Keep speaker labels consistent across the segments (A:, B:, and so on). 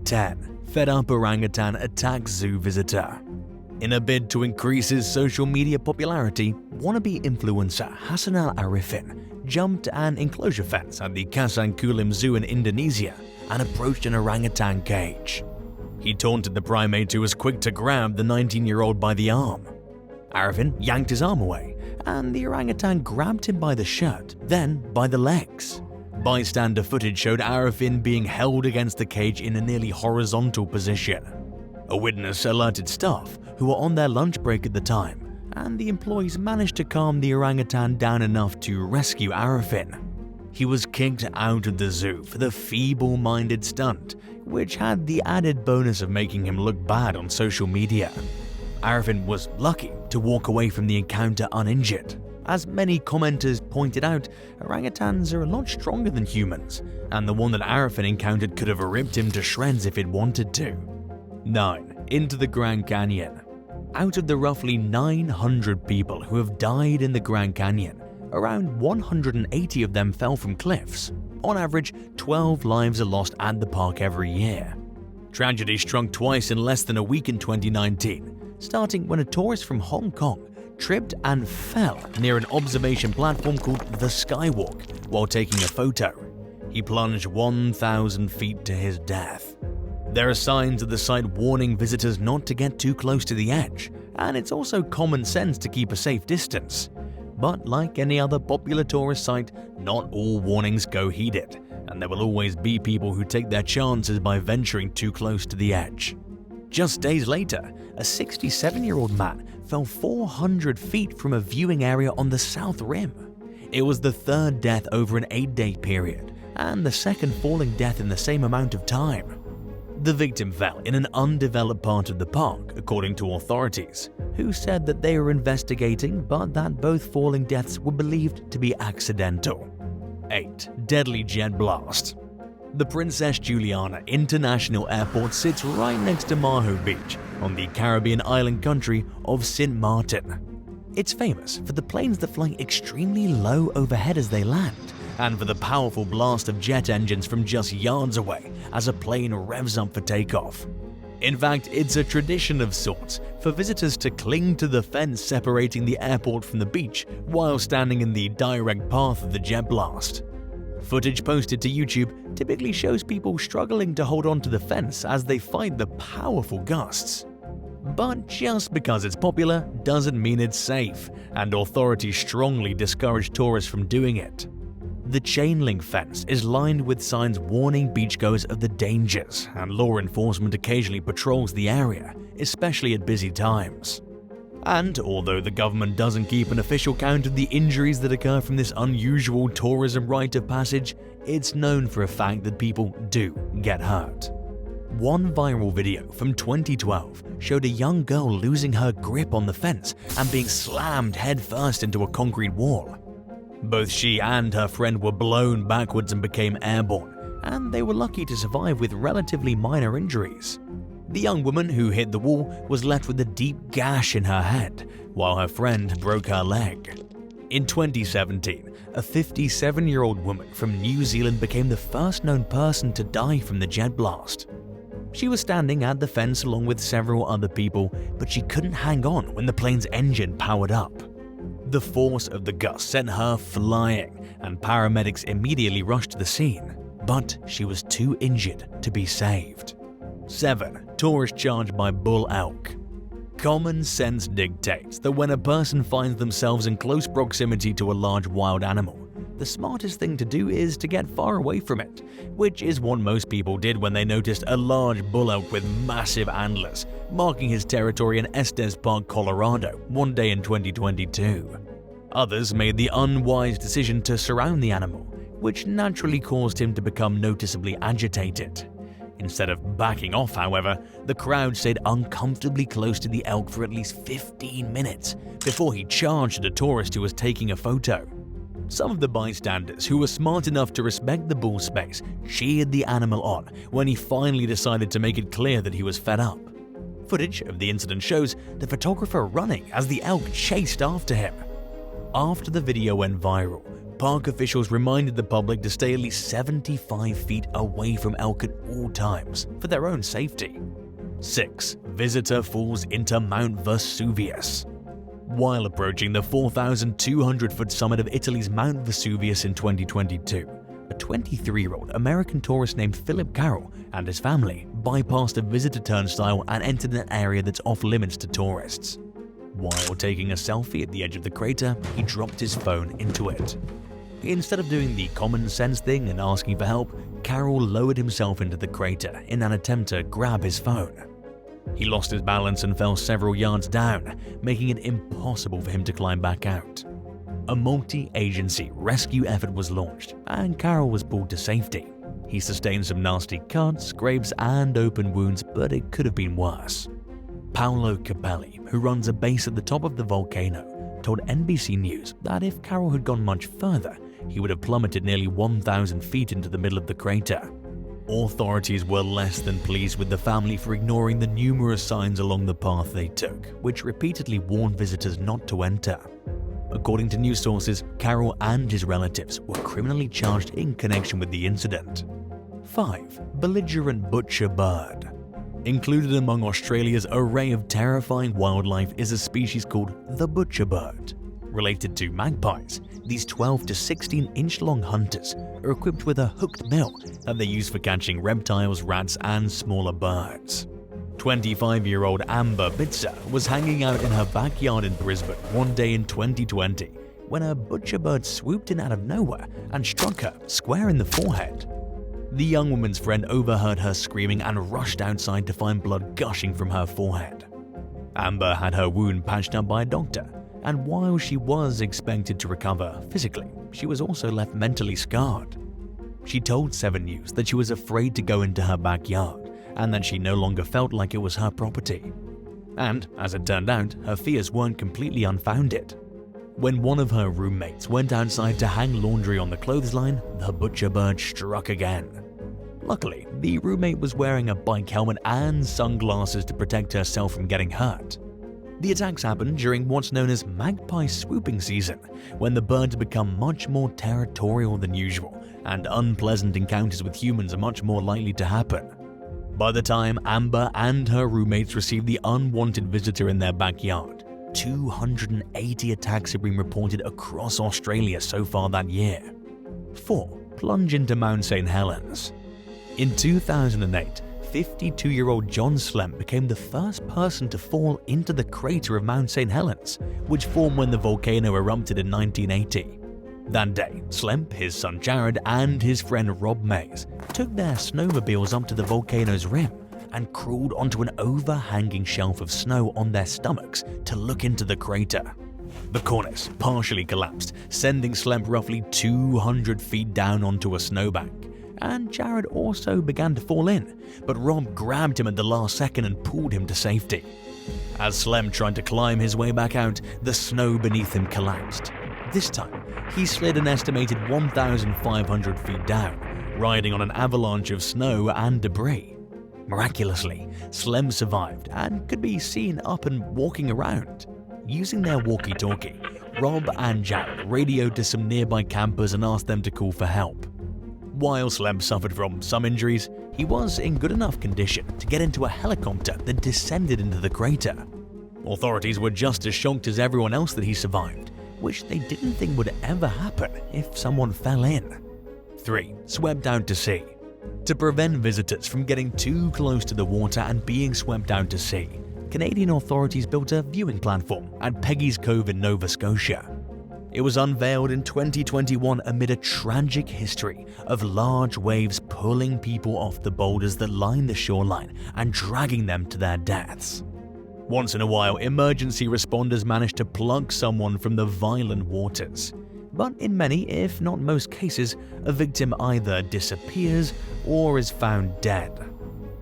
A: 10. Fed-up orangutan attacks zoo visitor. In a bid to increase his social media popularity, wannabe influencer Hassan Al-Arifin jumped an enclosure fence at the Kasangkulim Zoo in Indonesia and approached an orangutan cage. He taunted the primate, who was quick to grab the 19-year-old by the arm. Arifin yanked his arm away, and the orangutan grabbed him by the shirt, then by the legs. Bystander footage showed Arifin being held against the cage in a nearly horizontal position. A witness alerted staff, who were on their lunch break at the time, and the employees managed to calm the orangutan down enough to rescue Arifin. He was kicked out of the zoo for the feeble-minded stunt, which had the added bonus of making him look bad on social media. Arifin was lucky to walk away from the encounter uninjured. As many commenters pointed out, orangutans are a lot stronger than humans, and the one that Arifin encountered could have ripped him to shreds if it wanted to. 9. Into the Grand Canyon. Out of the roughly 900 people who have died in the Grand Canyon, around 180 of them fell from cliffs. On average, 12 lives are lost at the park every year. Tragedy struck twice in less than a week in 2019, starting when a tourist from Hong Kong tripped and fell near an observation platform called the Skywalk while taking a photo. He plunged 1,000 feet to his death. There are signs at the site warning visitors not to get too close to the edge, and it's also common sense to keep a safe distance. But like any other popular tourist site, not all warnings go heeded, and there will always be people who take their chances by venturing too close to the edge. Just days later, a 67-year-old man fell 400 feet from a viewing area on the South Rim. It was the third death over an 8-day period, and the second falling death in the same amount of time. The victim fell in an undeveloped part of the park, according to authorities, who said that they were investigating but that both falling deaths were believed to be accidental. 8. Deadly jet blast. The Princess Juliana International Airport sits right next to Maho Beach on the Caribbean island country of Sint Maarten. It's famous for the planes that fly extremely low overhead as they land, and for the powerful blast of jet engines from just yards away as a plane revs up for takeoff. In fact, it's a tradition of sorts for visitors to cling to the fence separating the airport from the beach while standing in the direct path of the jet blast. Footage posted to YouTube typically shows people struggling to hold on to the fence as they fight the powerful gusts. But just because it's popular doesn't mean it's safe, and authorities strongly discourage tourists from doing it. The chain-link fence is lined with signs warning beachgoers of the dangers, and law enforcement occasionally patrols the area, especially at busy times. And although the government doesn't keep an official count of the injuries that occur from this unusual tourism rite of passage, it's known for a fact that people do get hurt. One viral video from 2012 showed a young girl losing her grip on the fence and being slammed headfirst into a concrete wall. Both she and her friend were blown backwards and became airborne, and they were lucky to survive with relatively minor injuries. The young woman who hit the wall was left with a deep gash in her head, while her friend broke her leg. In 2017, a 57-year-old woman from New Zealand became the first known person to die from the jet blast. She was standing at the fence along with several other people, but she couldn't hang on when the plane's engine powered up. The force of the gust sent her flying, and paramedics immediately rushed to the scene, but she was too injured to be saved. 7. Tourist charged by bull elk. Common sense dictates that when a person finds themselves in close proximity to a large wild animal, the smartest thing to do is to get far away from it, which is what most people did when they noticed a large bull elk with massive antlers marking his territory in Estes Park, Colorado, one day in 2022. Others made the unwise decision to surround the animal, which naturally caused him to become noticeably agitated. Instead of backing off, however, the crowd stayed uncomfortably close to the elk for at least 15 minutes before he charged at a tourist who was taking a photo. Some of the bystanders, who were smart enough to respect the bull's space, cheered the animal on when he finally decided to make it clear that he was fed up. Footage of the incident shows the photographer running as the elk chased after him. After the video went viral, park officials reminded the public to stay at least 75 feet away from elk at all times for their own safety. 6. Visitor falls into Mount Vesuvius. While approaching the 4,200-foot summit of Italy's Mount Vesuvius in 2022, a 23-year-old American tourist named Philip Carroll and his family bypassed a visitor turnstile and entered an area that's off-limits to tourists. While taking a selfie at the edge of the crater, he dropped his phone into it. Instead of doing the common sense thing and asking for help, Carroll lowered himself into the crater in an attempt to grab his phone. He lost his balance and fell several yards down, making it impossible for him to climb back out. A multi-agency rescue effort was launched, and Carroll was pulled to safety. He sustained some nasty cuts, scrapes, and open wounds, but it could have been worse. Paolo Capelli, who runs a base at the top of the volcano, told NBC News that if Carroll had gone much further, he would have plummeted nearly 1,000 feet into the middle of the crater. Authorities were less than pleased with the family for ignoring the numerous signs along the path they took, which repeatedly warned visitors not to enter. According to news sources, Carroll and his relatives were criminally charged in connection with the incident. 5. Belligerent butcher bird. Included among Australia's array of terrifying wildlife is a species called the butcher bird. Related to magpies, these 12 to 16-inch long hunters are equipped with a hooked bill that they use for catching reptiles, rats, and smaller birds. 25-year-old Amber Bitzer was hanging out in her backyard in Brisbane one day in 2020 when a butcher bird swooped in out of nowhere and struck her square in the forehead. The young woman's friend overheard her screaming and rushed outside to find blood gushing from her forehead. Amber had her wound patched up by a doctor, and while she was expected to recover physically, she was also left mentally scarred. She told 7 News that she was afraid to go into her backyard and that she no longer felt like it was her property. And, as it turned out, her fears weren't completely unfounded. When one of her roommates went outside to hang laundry on the clothesline, the butcher bird struck again. Luckily, the roommate was wearing a bike helmet and sunglasses to protect herself from getting hurt. The attacks happened during what's known as magpie swooping season, when the birds become much more territorial than usual, and unpleasant encounters with humans are much more likely to happen. By the time Amber and her roommates received the unwanted visitor in their backyard, 280 attacks have been reported across Australia so far that year. 4. Plunge into Mount Saint Helens. In 2008, 52-year-old John Slem became the first person to fall into the crater of Mount Saint Helens, which formed when the volcano erupted in 1980. That day, Slem, his son Jared, and his friend Rob Mays took their snowmobiles up to the volcano's rim and crawled onto an overhanging shelf of snow on their stomachs to look into the crater. The cornice partially collapsed, sending Slem roughly 200 feet down onto a snowbank. And Jared also began to fall in, but Rob grabbed him at the last second and pulled him to safety. As Slem tried to climb his way back out, the snow beneath him collapsed. This time, he slid an estimated 1,500 feet down, riding on an avalanche of snow and debris. Miraculously, Slem survived and could be seen up and walking around. Using their walkie-talkie, Rob and Jared radioed to some nearby campers and asked them to call for help. While Slem suffered from some injuries, he was in good enough condition to get into a helicopter that descended into the crater. Authorities were just as shocked as everyone else that he survived, which they didn't think would ever happen if someone fell in. 3. Swept out to sea. To prevent visitors from getting too close to the water and being swept out to sea, Canadian authorities built a viewing platform at Peggy's Cove in Nova Scotia. It was unveiled in 2021 amid a tragic history of large waves pulling people off the boulders that line the shoreline and dragging them to their deaths. Once in a while, emergency responders managed to plug someone from the violent waters. But in many, if not most cases, a victim either disappears or is found dead.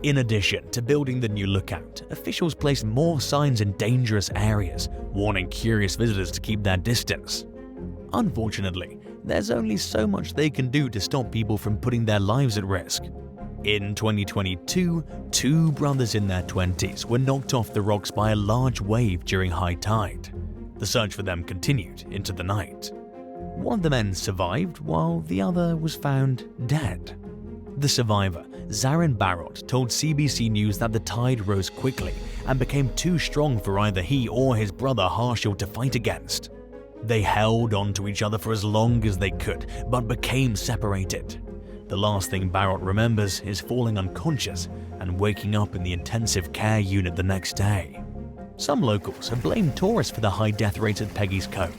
A: In addition to building the new lookout, officials placed more signs in dangerous areas, warning curious visitors to keep their distance. Unfortunately, there's only so much they can do to stop people from putting their lives at risk. In 2022, 2 brothers in their 20s were knocked off the rocks by a large wave during high tide. The search for them continued into the night. One of the men survived while the other was found dead. The survivor, Zarin Barot, told CBC News that the tide rose quickly and became too strong for either he or his brother Harshil to fight against. They held on to each other for as long as they could, but became separated. The last thing Barot remembers is falling unconscious and waking up in the intensive care unit the next day. Some locals have blamed tourists for the high death rate at Peggy's Cove,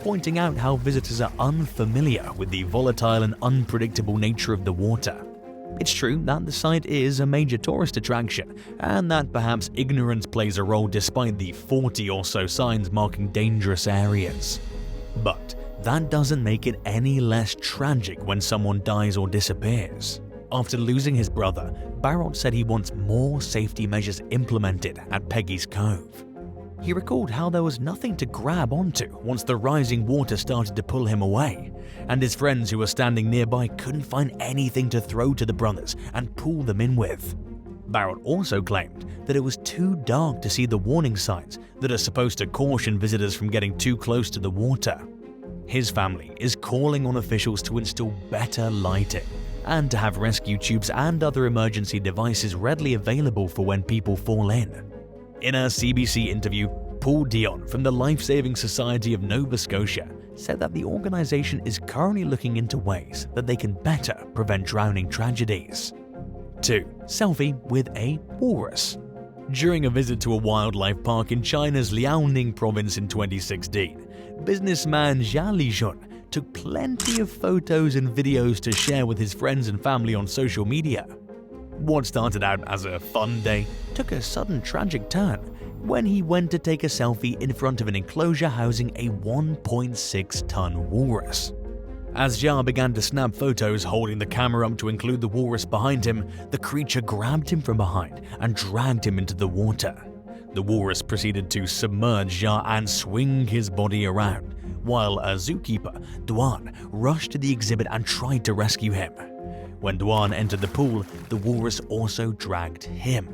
A: pointing out how visitors are unfamiliar with the volatile and unpredictable nature of the water. It's true that the site is a major tourist attraction, and that perhaps ignorance plays a role despite the 40 or so signs marking dangerous areas. But that doesn't make it any less tragic when someone dies or disappears. After losing his brother, Barot said he wants more safety measures implemented at Peggy's Cove. He recalled how there was nothing to grab onto once the rising water started to pull him away, and his friends who were standing nearby couldn't find anything to throw to the brothers and pull them in with. Barot also claimed that it was too dark to see the warning signs that are supposed to caution visitors from getting too close to the water. His family is calling on officials to install better lighting and to have rescue tubes and other emergency devices readily available for when people fall in. In a CBC interview, Paul Dion from the Life-Saving Society of Nova Scotia said that the organization is currently looking into ways that they can better prevent drowning tragedies. 2. Selfie with a walrus. During a visit to a wildlife park in China's Liaoning province in 2016, businessman Jia Lijun took plenty of photos and videos to share with his friends and family on social media. What started out as a fun day took a sudden tragic turn when he went to take a selfie in front of an enclosure housing a 1.6-ton walrus. As Jia began to snap photos holding the camera up to include the walrus behind him, the creature grabbed him from behind and dragged him into the water. The walrus proceeded to submerge Jia and swing his body around, while a zookeeper, Duan, rushed to the exhibit and tried to rescue him. When Duan entered the pool, the walrus also dragged him.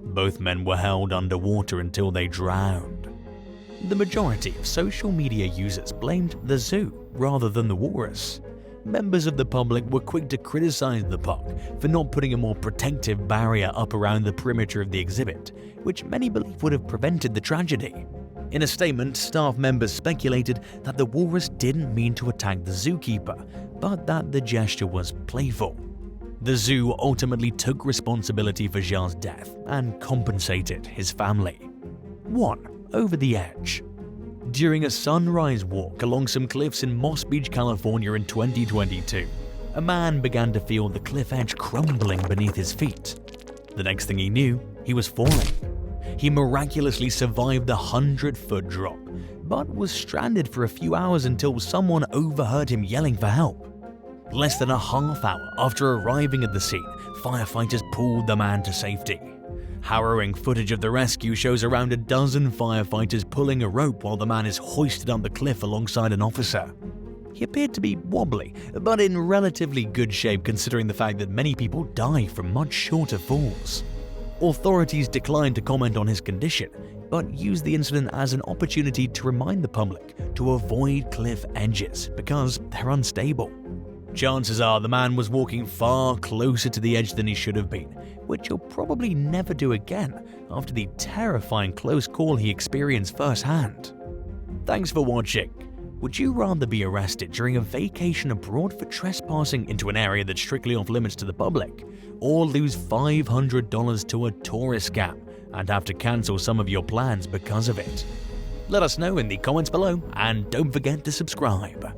A: Both men were held underwater until they drowned. The majority of social media users blamed the zoo rather than the walrus. Members of the public were quick to criticize the park for not putting a more protective barrier up around the perimeter of the exhibit, which many believe would have prevented the tragedy. In a statement, staff members speculated that the walrus didn't mean to attack the zookeeper, but that the gesture was playful. The zoo ultimately took responsibility for Jia's death and compensated his family. 1. Over the edge. During a sunrise walk along some cliffs in Moss Beach, California in 2022, a man began to feel the cliff edge crumbling beneath his feet. The next thing he knew, he was falling. He miraculously survived the 100-foot drop, but was stranded for a few hours until someone overheard him yelling for help. Less than a half hour after arriving at the scene, firefighters pulled the man to safety. Harrowing footage of the rescue shows around a dozen firefighters pulling a rope while the man is hoisted up the cliff alongside an officer. He appeared to be wobbly, but in relatively good shape considering the fact that many people die from much shorter falls. Authorities declined to comment on his condition, but used the incident as an opportunity to remind the public to avoid cliff edges because they're unstable. Chances are the man was walking far closer to the edge than he should have been, which he'll probably never do again after the terrifying close call he experienced firsthand. Thanks for watching. Would you rather be arrested during a vacation abroad for trespassing into an area that's strictly off limits to the public, or lose $500 to a tourist scam and have to cancel some of your plans because of it? Let us know in the comments below, and don't forget to subscribe.